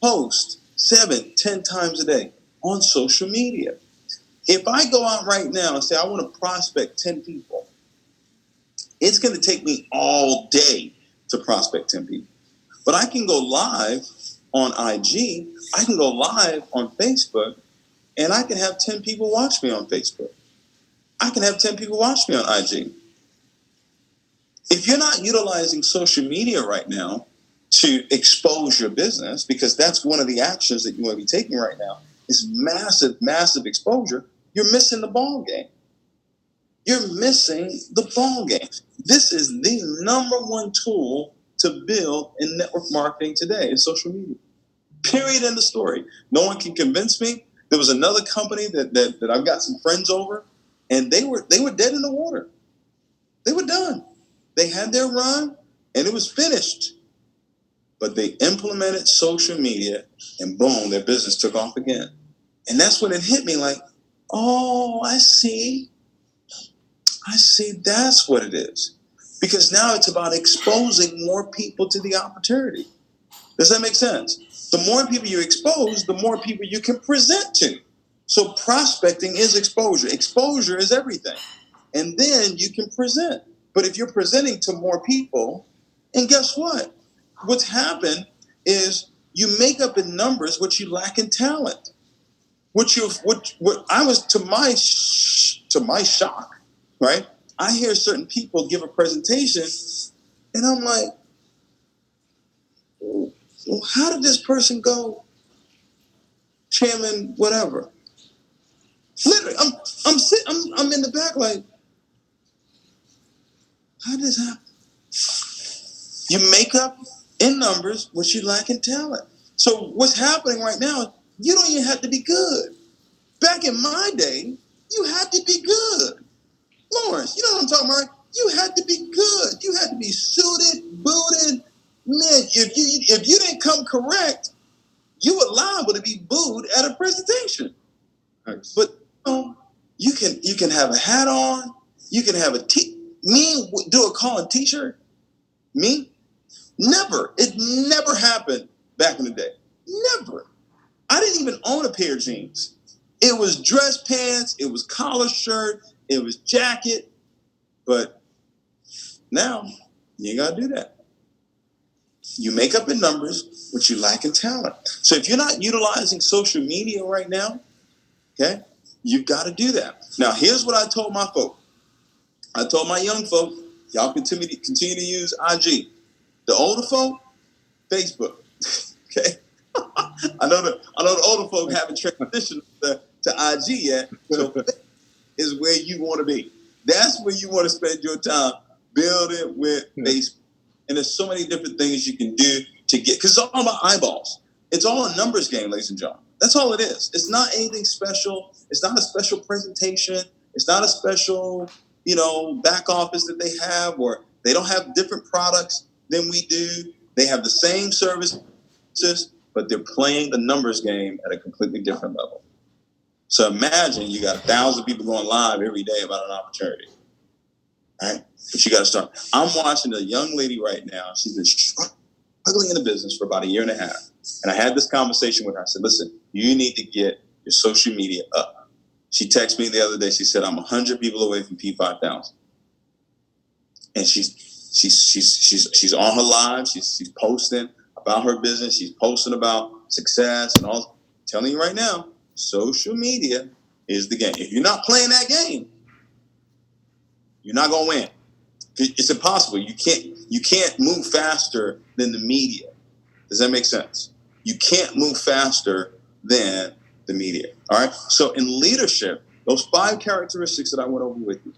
post 7-10 times a day on social media. If I go out right now and say I want to prospect 10 people, it's going to take me all day to prospect 10 people. But I can go live on IG, I can go live on Facebook, and I can have 10 people watch me on Facebook. I can have 10 people watch me on IG. If you're not utilizing social media right now to expose your business, because that's one of the actions that you want to be taking right now, is massive exposure, you're missing the ball game. You're missing the ball game. This is the number one tool to build in network marketing today is social media. Period. End of story. No one can convince me. There was another company that I've got some friends over, and they were dead in the water. They were done. They had their run, and it was finished. But they implemented social media, and boom, their business took off again. And that's when it hit me like, oh, I see. That's what it is. Because now it's about exposing more people to the opportunity. Does that make sense? The more people you expose, the more people you can present to. So prospecting is exposure. Exposure is everything. And then you can present. But if you're presenting to more people, and guess what? What's happened is you make up in numbers what you lack in talent. What I was to my shock, right? I hear certain people give a presentation, and I'm like, well, how did this person go chairman, whatever? Literally, I'm in the back like, how did this happen? You make up in numbers what you lack in talent. So what's happening right now, you don't even have to be good. Back in my day, you had to be good. Lawrence, you know what I'm talking about? You had to be good. You had to be suited, booted. Man, if you didn't come correct, you were liable to be booed at a presentation. Nice. But you can have a hat on. You can have me do a call and t-shirt. Me, never. It never happened back in the day. Never. I didn't even own a pair of jeans. It was dress pants. It was collar shirt. It was jacket. But now you ain't gotta do that. You make up in numbers what you lack in talent. So if you're not utilizing social media right now, okay, you've got to do that. Now, here's what I told my folk. I told my young folk, y'all continue to use IG. The older folk, Facebook. Okay. I know the older folk haven't transitioned to IG yet. So is where you want to be. That's where you want to spend your time building with Facebook. And there's so many different things you can do to get, because it's all about eyeballs. It's all a numbers game, ladies and gentlemen. That's all it is. It's not anything special. It's not a special presentation. It's not a special, back office that they have, or they don't have different products than we do. They have the same services, but they're playing the numbers game at a completely different level. So imagine you got 1,000 people going live every day about an opportunity. All right? But you got to start. I'm watching a young lady right now. She's been struggling in the business for about 1.5 years. And I had this conversation with her. I said, listen, you need to get your social media up. She texted me the other day. She said, I'm 100 people away from P5000. And she's on her live. She's posting about her business. She's posting about success and all. I'm telling you right now, social media is the game. If you're not playing that game, you're not gonna win. It's impossible. You can't move faster than the media. Does that make sense? You can't move faster than the media. All right. So in leadership, those 5 characteristics that I went over with you.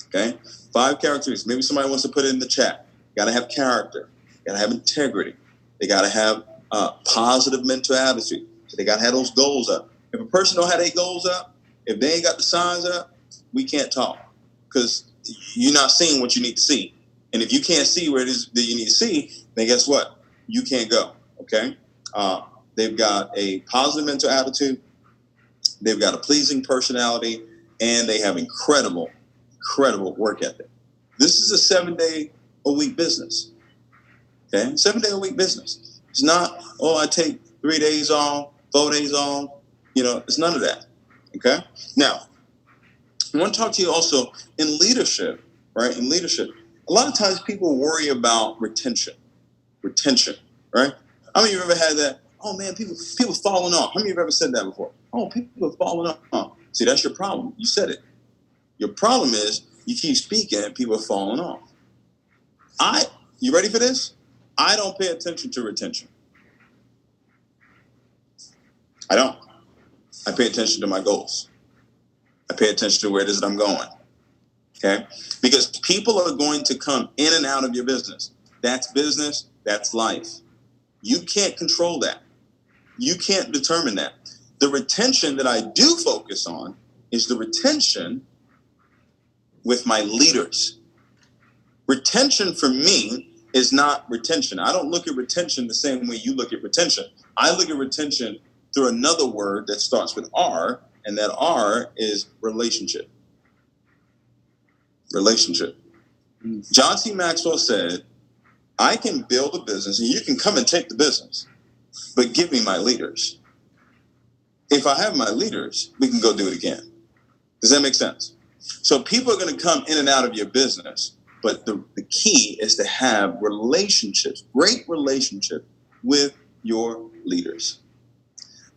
Okay, 5 characteristics. Maybe somebody wants to put it in the chat. You got to have character. You got to have integrity. They got to have positive mental attitude. So they got to have those goals up. If a person don't have their goals up, if they ain't got the signs up, we can't talk, because you're not seeing what you need to see. And if you can't see where it is that you need to see, then guess what? You can't go. Okay. They've got a positive mental attitude. They've got a pleasing personality, and they have incredible work ethic. This is a 7-day-a-week business. Okay, 7-day-a-week business. It's not, I take 3 days off, 4 days off. It's none of that. Okay. Now, I want to talk to you also in leadership, right? In leadership, a lot of times people worry about retention, right? How many of you ever had that? Oh man, people falling off. How many of you have ever said that before? Oh, people are falling off. See, that's your problem. You said it. Your problem is you keep speaking and people are falling off. You ready for this? I don't pay attention to retention. I don't. I pay attention to my goals. I pay attention to where it is that I'm going. Okay? Because people are going to come in and out of your business. That's business. That's life. You can't control that. You can't determine that. The retention that I do focus on is the retention with my leaders. Retention for me is not retention. I don't look at retention the same way you look at retention. I look at retention through another word that starts with R, and that R is relationship. Relationship. John C. Maxwell said, I can build a business and you can come and take the business, but give me my leaders. If I have my leaders, we can go do it again. Does that make sense? So people are going to come in and out of your business, but the key is to have relationships, great relationship with your leaders,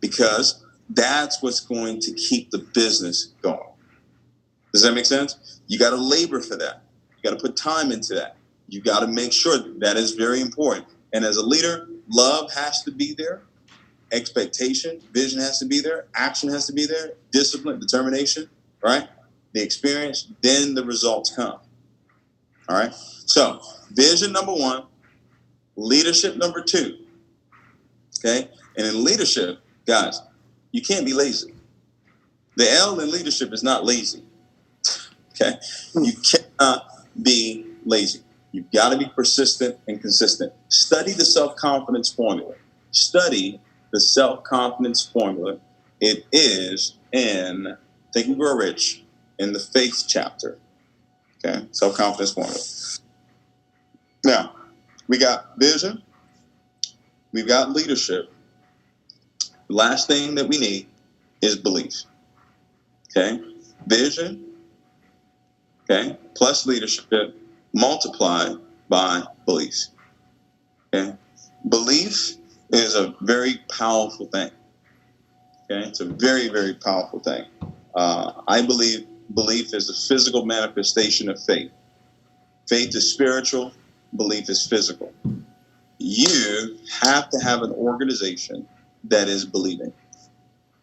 because that's what's going to keep the business going. Does that make sense? You got to labor for that. You got to put time into that. You got to make sure that is very important. And as a leader, love has to be there, expectation, vision has to be there, action has to be there, discipline, determination, right? The experience, then the results come. All right. So vision number one, leadership number two. Okay. And in leadership, guys, you can't be lazy. The L in leadership is not lazy. Okay. You cannot be lazy. You've got to be persistent and consistent. Study the self-confidence formula. Study the self-confidence formula. It is in Think and Grow Rich in the faith chapter. Okay. Self-confidence formula. Now, we got vision. We've got leadership. The last thing that we need is belief. Okay. Vision. Okay. Plus leadership multiplied by belief. Okay. Belief is a very powerful thing. Okay. It's a very, very powerful thing. I believe belief is a physical manifestation of faith. Faith is spiritual. Belief is physical. You have to have an organization that is believing,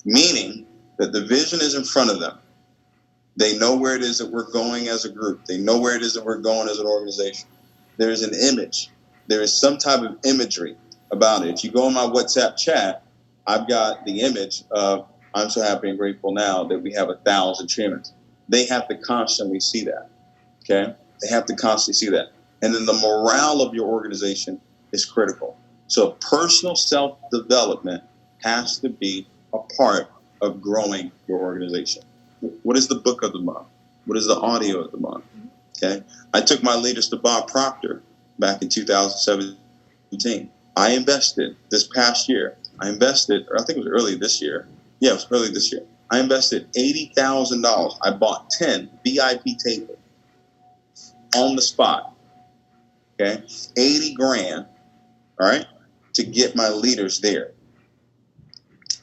meaning that the vision is in front of them. They know where it is that we're going as a group. They know where it is that we're going as an organization. There is an image. There is some type of imagery about it. If you go on my WhatsApp chat, I've got the image of, I'm so happy and grateful now that we have 1,000 chairmen. They have to constantly see that. Okay? They have to constantly see that. And then the morale of your organization is critical. So personal self-development has to be a part of growing your organization. What is the book of the month? What is the audio of the month? Okay. I took my leaders to Bob Proctor back in 2017. I invested this past year. Or I think it was early this year. Yeah, it was early this year. I invested $80,000. I bought 10 VIP tables on the spot. Okay. 80 grand. All right. To get my leaders there.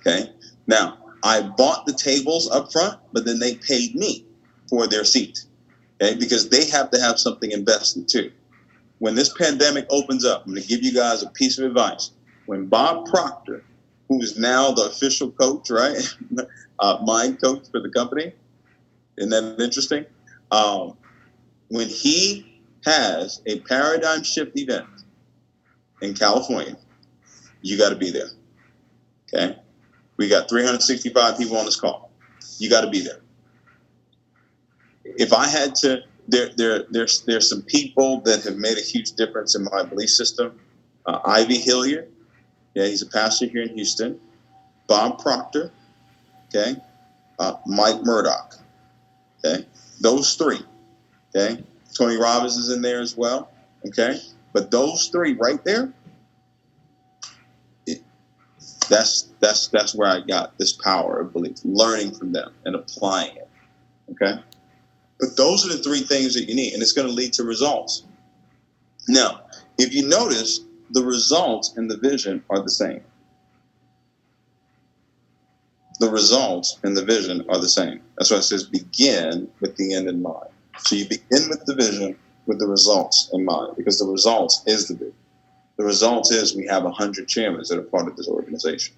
Okay. Now, I bought the tables up front, but then they paid me for their seat. Okay, because they have to have something invested too. When this pandemic opens up, I'm going to give you guys a piece of advice. When Bob Proctor, who is now the official coach, right, mind coach for the company, isn't that interesting? When he has a paradigm shift event in California, you got to be there. Okay, we got 365 people on this call. You got to be there. If I had to, there's some people that have made a huge difference in my belief system. Ivy Hilliard, yeah, he's a pastor here in Houston. Bob Proctor, okay. Mike Murdoch, okay. Those three, okay. Tony Robbins is in there as well, okay. But those three right there, that's where I got this power of belief, learning from them and applying it, okay. But those are the three things that you need, and it's going to lead to results. Now, if you notice, the results and the vision are the same. The results and the vision are the same. That's why it says begin with the end in mind. So you begin with the vision with the results in mind, because the results is the vision. The results is we have 100 chairmen that are part of this organization.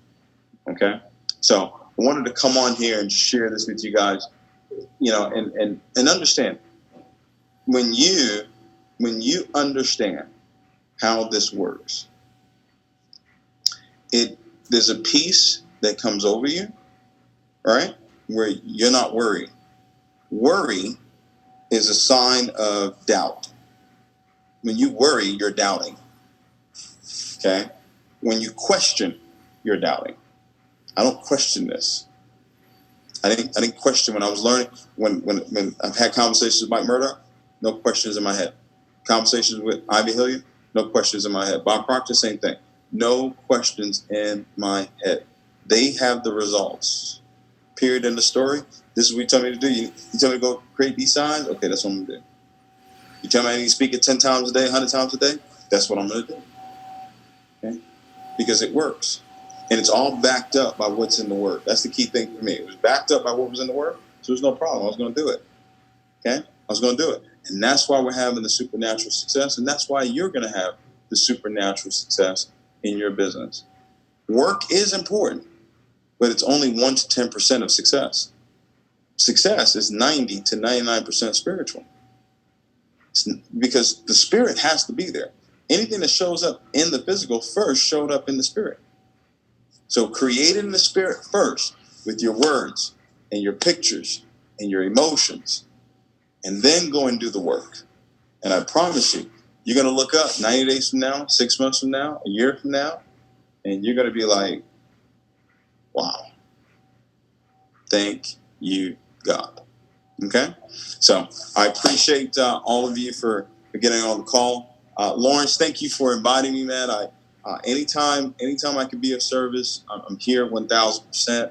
Okay? So I wanted to come on here and share this with you guys, you know, and understand. When you understand how this works, there's a peace that comes over you, right? Where you're not worried. Worry is a sign of doubt. When you worry, you're doubting. Okay? When you question, you're doubting. I don't question this. I didn't question when I was learning. When I've had conversations with Mike Murdoch, no questions in my head. Conversations with Ivy Hilliard, no questions in my head. Bob Proctor, same thing. No questions in my head. They have the results. Period in the story. This is what you tell me to do. You tell me to go create these signs? Okay, that's what I'm going to do. You tell me I need to speak it 10 times a day, 100 times a day? That's what I'm going to do. Okay? Because it works. And it's all backed up by what's in the Word. That's the key thing for me. It was backed up by what was in the Word, so there's no problem. I was going to do it. Okay? I was going to do it. And that's why we're having the supernatural success, and that's why you're going to have the supernatural success in your business. Work is important, but it's only 1 to 10% of success. Success is 90 to 99% spiritual. Because the spirit has to be there. Anything that shows up in the physical first showed up in the spirit. So create in the spirit first with your words and your pictures and your emotions, and then go and do the work. And I promise you, you're going to look up 90 days from now, 6 months from now, a year from now, and you're going to be like, wow, thank you, God. Okay? So I appreciate all of you for getting on the call. Lawrence, thank you for inviting me, man. Anytime I can be of service, I'm here 1,000%.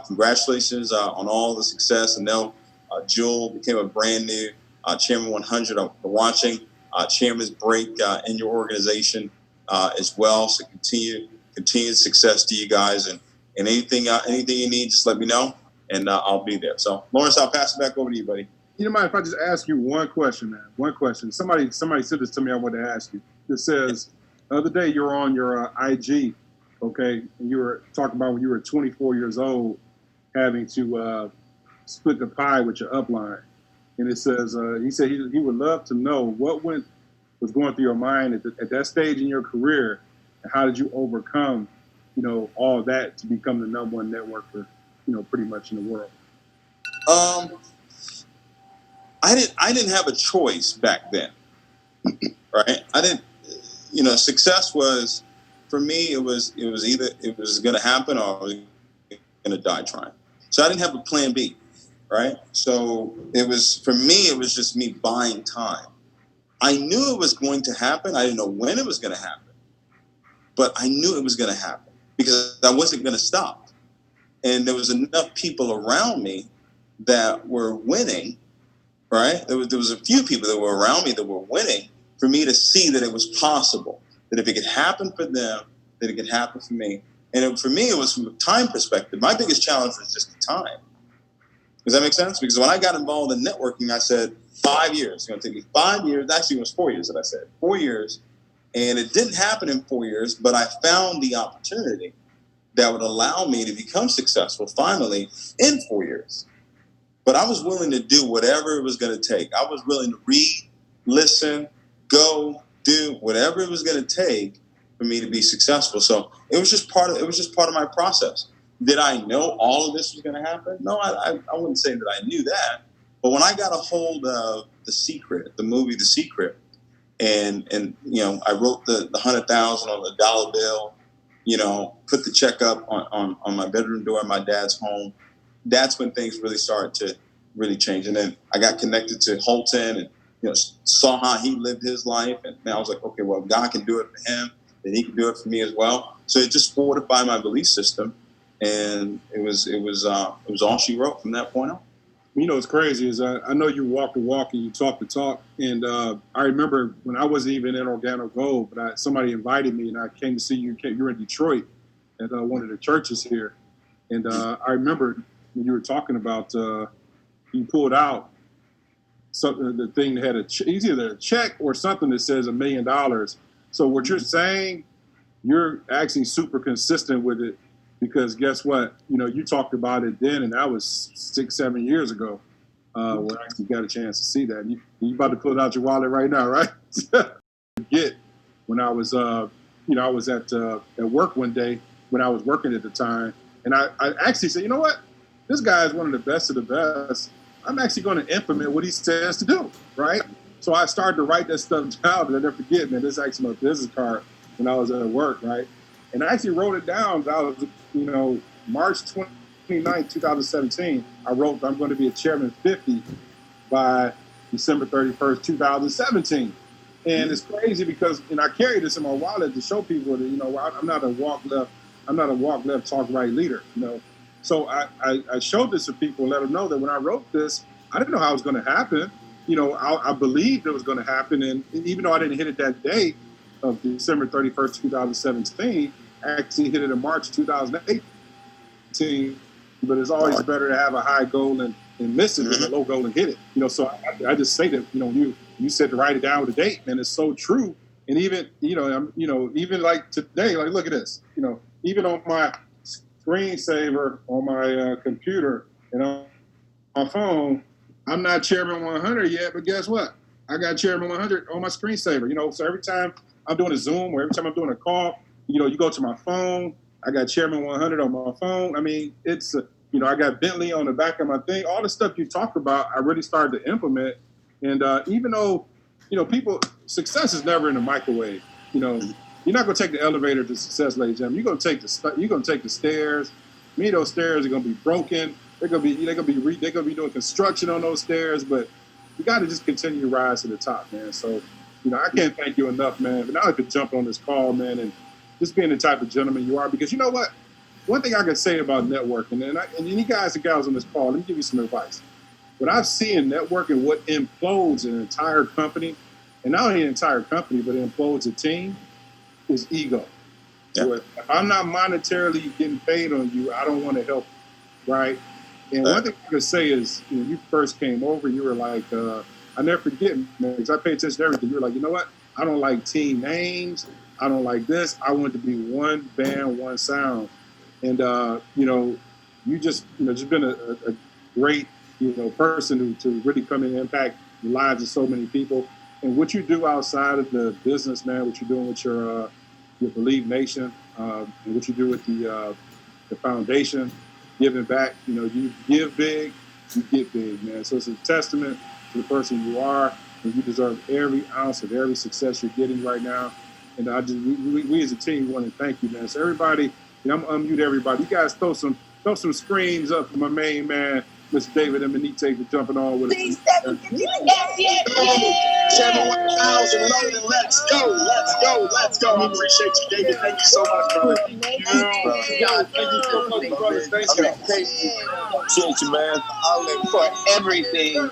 Congratulations on all the success. I know Jewel became a brand new Chairman 100. I'm watching Chairman's break in your organization as well. So continued success to you guys, and anything you need, just let me know, and I'll be there. So, Lawrence, I'll pass it back over to you, buddy. You don't mind if I just ask you one question, man? One question. Somebody said this to me. I wanted to ask you. It says, the other day you were on your IG, okay, and you were talking about when you were 24 years old, having to split the pie with your upline, and it says he said he would love to know what was going through your mind at that stage in your career, and how did you overcome, all that to become the #1 networker, pretty much in the world. I didn't have a choice back then, right? I didn't. Success was, for me, it was either it was going to happen or I was going to die trying. So I didn't have a plan B, right? So it was, for me, it was just me buying time. I knew it was going to happen. I didn't know when it was going to happen, but I knew it was going to happen because I wasn't going to stop. And there was enough people around me that were winning, right? There was a few people that were around me that were winning for me to see that it was possible, that if it could happen for them, that it could happen for me. And for me, it was from a time perspective. My biggest challenge was just the time. Does that make sense? Because when I got involved in networking, I said 5 years. It's going to take me 5 years. Actually, it was 4 years that I said. 4 years. And it didn't happen in 4 years, but I found the opportunity that would allow me to become successful finally in 4 years. But I was willing to do whatever it was going to take. I was willing to read, listen, go, do whatever it was going to take for me to be successful. So it was just part of my process. Did I know all of this was going to happen? No, I wouldn't say that I knew that. But when I got a hold of The Secret, the movie The Secret, and I wrote the 100,000 on the dollar bill, put the check up on my bedroom door in my dad's home. That's when things really started to really change. And then I got connected to Holton and saw how he lived his life, and I was like, okay, well, if God can do it for him, then he can do it for me as well. So it just fortified my belief system, and it was all she wrote from that point on. What's crazy is I know you walk the walk and you talk the talk. And I remember when I wasn't even in Organo Gold, but somebody invited me and I came to see you. You were in Detroit at one of the churches here. And I remember when you were talking about you pulled out something, the thing that had either a check or something that says $1 million. So what you're saying, you're actually super consistent with it. Because guess what? You talked about it then, and that was 6-7 years ago when I actually got a chance to see that. You about to pull out your wallet right now, right? When I was, I was at work one day when I was working at the time, and I actually said, you know what? This guy is one of the best of the best. I'm actually going to implement what he says to do, right? So I started to write that stuff down, and I never forget, man, this is actually my business card when I was at work, right? And I actually wrote it down. That was, March 29th, 2017. I wrote, I'm going to be a chairman 50 by December 31st, 2017. And it's crazy because, I carry this in my wallet to show people that, I'm not a walk left, talk right leader, So I showed this to people and let them know that when I wrote this, I didn't know how it was going to happen. I believed it was going to happen. And even though I didn't hit it that day of December 31st, 2017, I actually hit it in March 2018. But it's always better to have a high goal and miss it than a low goal and hit it. So I just say that, you said to write it down with a date, and it's so true. And even, even like today, like look at this, even on my screensaver on my computer and on my phone, I'm not Chairman 100 yet, but guess what? I got Chairman 100 on my screensaver, so every time I'm doing a Zoom or every time I'm doing a call, you go to my phone, I got Chairman 100 on my phone. I mean, it's, I got Bentley on the back of my thing. All the stuff you talk about, I really started to implement. And even though, success is never in the microwave. You're not going to take the elevator to success, ladies and gentlemen. You're going to take the stairs. Those stairs are going to be broken. They're going to be doing construction on those stairs, but you got to just continue to rise to the top, man. So, I can't thank you enough, man. But now I could jump on this call, man, and just being the type of gentleman you are. Because you know what? One thing I can say about networking, and you guys and gals on this call, let me give you some advice. What I've seen in networking, what implodes an entire company, and not only an entire company, but it implodes a team, is ego. Yeah. If I'm not monetarily getting paid on you, I don't want to help you, right? And one thing I could say is, when you first came over, you were like, I never forget, man, because I pay attention to everything. You were like, you know what? I don't like team names. I don't like this. I want it to be one band, one sound. And, you just been a great, person to really come in and impact the lives of so many people. And what you do outside of the business, man, what you're doing with your Believe Nation, and what you do with the foundation, giving back, you give big, you get big, man. So it's a testament to the person you are, and you deserve every ounce of every success you're getting right now. And we as a team want to thank you, man. So everybody, I'm unmute everybody. You guys throw some screams up for my main man, Mr. David Imonitie, for jumping on with us. Chairman 1000 loaded. Let's go. I appreciate you, David. Thank you so much, brother. Thank you so much, brother. Thank you. Appreciate you, man. For everything.